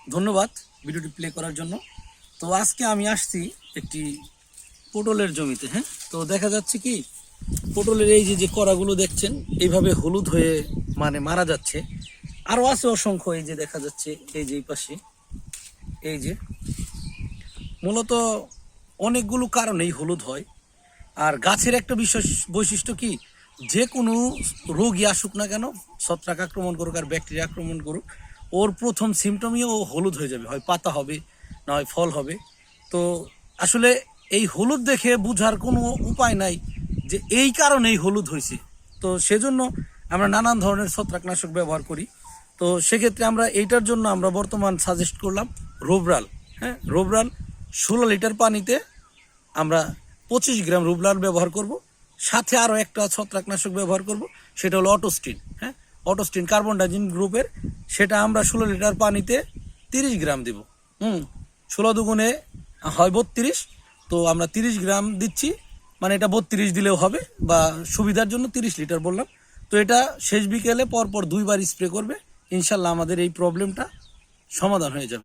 ধন্যবাদ ভিডিওটি প্লে করার জন্য। তো আজকে আমি আসছি একটি পটলের জমিতে। হ্যাঁ, তো দেখা যাচ্ছে কি পটলের এই যে কড়াগুলো দেখছেন এইভাবে হলুদ হয়ে মানে মারা যাচ্ছে। আরও আছে অসংখ্য, এই যে দেখা যাচ্ছে এই যে এই পাশে, এই যে মূলত অনেকগুলো কারণেই হলুদ হয়। আর গাছের একটা বিশেষ বৈশিষ্ট্য কি, যে কোনো রোগই আসুক না কেন, ছত্রাক আক্রমণ করুক আর ব্যাকটেরিয়া আক্রমণ করুক, ওর প্রথম সিমটমই ও হলুদ হয়ে যাবে, হয় পাতা হবে না হয় ফল হবে। তো আসলে এই হলুদ দেখে বোঝার কোনো উপায় নাই যে এই কারণেই হলুদ হয়েছে। তো সেজন্য আমরা নানান ধরনের ছত্রাকনাশক ব্যবহার করি। তো সেক্ষেত্রে আমরা এইটার জন্য আমরা বর্তমান সাজেস্ট করলাম রোভরাল। হ্যাঁ, রোভরাল 16 লিটার পানিতে আমরা 25 গ্রাম রুবলার ব্যবহার করব, সাথে আরও একটা ছত্রাকনাশক ব্যবহার করব, সেটা হলো অটোস্টিন। হ্যাঁ, অটোস্টিন কার্বন ডাইজিন গ্রুপের, সেটা আমরা 16 লিটার পানিতে 30 গ্রাম দেব। 16 দুগুণে হয় 32, তো আমরা 30 গ্রাম দিচ্ছি, মানে এটা 32 দিলেও হবে, বা সুবিধার জন্য 30 লিটার বললাম। তো এটা শেষ বিকেলে পরপর 2বার স্প্রে করবে, ইনশাল্লাহ আমাদের এই প্রবলেমটা সমাধান হয়ে যাবে।